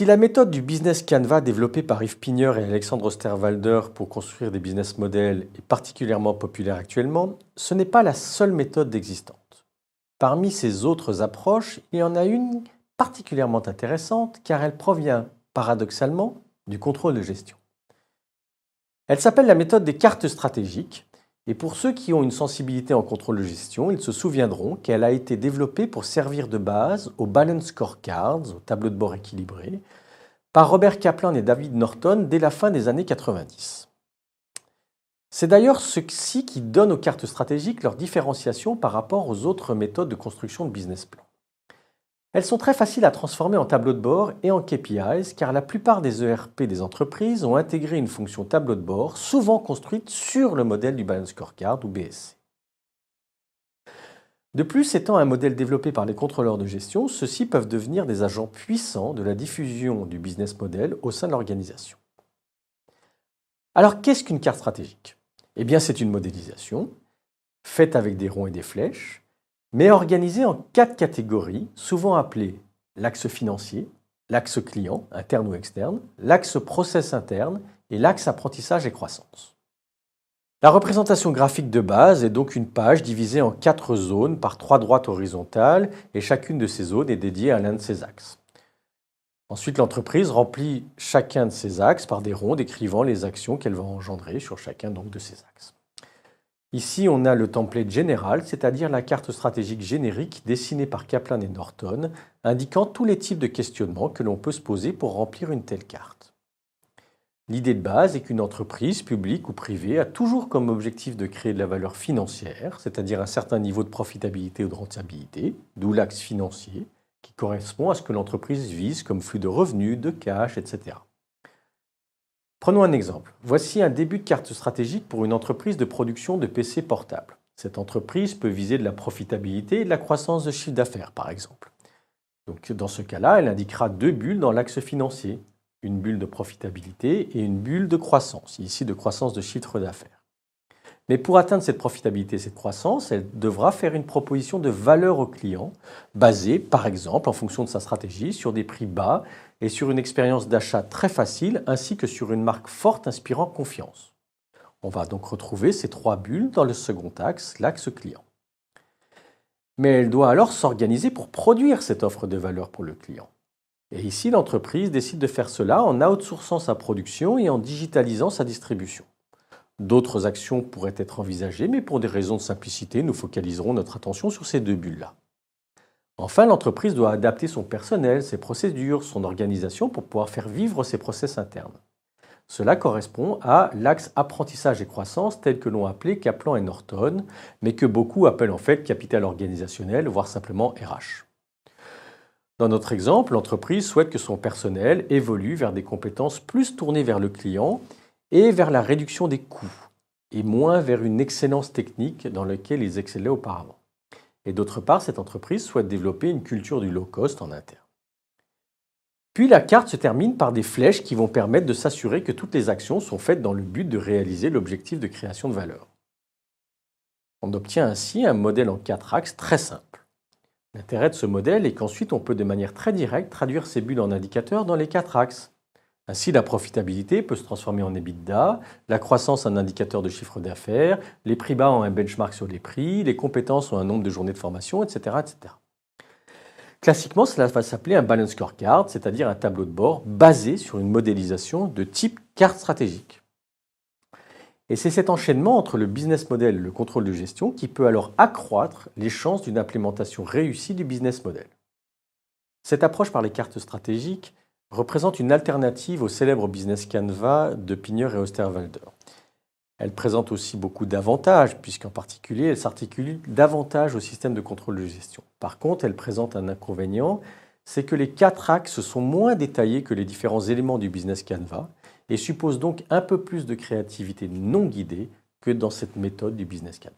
Si la méthode du Business Canvas développée par Yves Pigneur et Alexandre Osterwalder pour construire des business models est particulièrement populaire actuellement, ce n'est pas la seule méthode existante. Parmi ces autres approches, il y en a une particulièrement intéressante car elle provient, paradoxalement, du contrôle de gestion. Elle s'appelle la méthode des cartes stratégiques et pour ceux qui ont une sensibilité en contrôle de gestion, ils se souviendront qu'elle a été développée pour servir de base aux Balance Scorecards, au tableau de bord équilibré, par Robert Kaplan et David Norton dès la fin des années 90. C'est d'ailleurs ceci qui donne aux cartes stratégiques leur différenciation par rapport aux autres méthodes de construction de business plan. Elles sont très faciles à transformer en tableau de bord et en KPIs car la plupart des ERP des entreprises ont intégré une fonction tableau de bord souvent construite sur le modèle du Balance Scorecard ou BSC. De plus, étant un modèle développé par les contrôleurs de gestion, ceux-ci peuvent devenir des agents puissants de la diffusion du business model au sein de l'organisation. Alors, qu'est-ce qu'une carte stratégique ? Eh bien, c'est une modélisation faite avec des ronds et des flèches, mais organisée en 4 catégories, souvent appelées l'axe financier, l'axe client, interne ou externe, l'axe process interne et l'axe apprentissage et croissance. La représentation graphique de base est donc une page divisée en 4 zones par 3 droites horizontales et chacune de ces zones est dédiée à l'un de ces axes. Ensuite, l'entreprise remplit chacun de ces axes par des ronds décrivant les actions qu'elle va engendrer sur chacun donc, de ces axes. Ici, on a le template général, c'est-à-dire la carte stratégique générique dessinée par Kaplan et Norton, indiquant tous les types de questionnements que l'on peut se poser pour remplir une telle carte. L'idée de base est qu'une entreprise, publique ou privée, a toujours comme objectif de créer de la valeur financière, c'est-à-dire un certain niveau de profitabilité ou de rentabilité, d'où l'axe financier, qui correspond à ce que l'entreprise vise comme flux de revenus, de cash, etc. Prenons un exemple. Voici un début de carte stratégique pour une entreprise de production de PC portables. Cette entreprise peut viser de la profitabilité et de la croissance de chiffre d'affaires, par exemple. Donc, dans ce cas-là, elle indiquera 2 bulles dans l'axe financier, une bulle de profitabilité et une bulle de croissance, ici de croissance de chiffre d'affaires. Mais pour atteindre cette profitabilité et cette croissance, elle devra faire une proposition de valeur au client, basée, par exemple, en fonction de sa stratégie, sur des prix bas et sur une expérience d'achat très facile, ainsi que sur une marque forte inspirant confiance. On va donc retrouver ces 3 bulles dans le second axe, l'axe client. Mais elle doit alors s'organiser pour produire cette offre de valeur pour le client. Et ici, l'entreprise décide de faire cela en outsourçant sa production et en digitalisant sa distribution. D'autres actions pourraient être envisagées, mais pour des raisons de simplicité, nous focaliserons notre attention sur ces 2 bulles-là. Enfin, l'entreprise doit adapter son personnel, ses procédures, son organisation pour pouvoir faire vivre ses process internes. Cela correspond à l'axe apprentissage et croissance tel que l'ont appelé Kaplan et Norton, mais que beaucoup appellent en fait capital organisationnel, voire simplement RH. Dans notre exemple, l'entreprise souhaite que son personnel évolue vers des compétences plus tournées vers le client et vers la réduction des coûts, et moins vers une excellence technique dans laquelle ils excellaient auparavant. Et d'autre part, cette entreprise souhaite développer une culture du low cost en interne. Puis la carte se termine par des flèches qui vont permettre de s'assurer que toutes les actions sont faites dans le but de réaliser l'objectif de création de valeur. On obtient ainsi un modèle en 4 axes très simple. L'intérêt de ce modèle est qu'ensuite on peut de manière très directe traduire ces bulles en indicateurs dans les 4 axes. Ainsi, la profitabilité peut se transformer en EBITDA, la croissance en indicateur de chiffre d'affaires, les prix bas en un benchmark sur les prix, les compétences en un nombre de journées de formation, etc. etc. Classiquement, cela va s'appeler un Balance Scorecard, c'est-à-dire un tableau de bord basé sur une modélisation de type carte stratégique. Et c'est cet enchaînement entre le business model et le contrôle de gestion qui peut alors accroître les chances d'une implémentation réussie du business model. Cette approche par les cartes stratégiques représente une alternative au célèbre Business Canvas de Pigneur et Osterwalder. Elle présente aussi beaucoup d'avantages, puisqu'en particulier, elle s'articule davantage au système de contrôle de gestion. Par contre, elle présente un inconvénient, c'est que les 4 axes sont moins détaillés que les différents éléments du Business Canvas et supposent donc un peu plus de créativité non guidée que dans cette méthode du Business Canvas.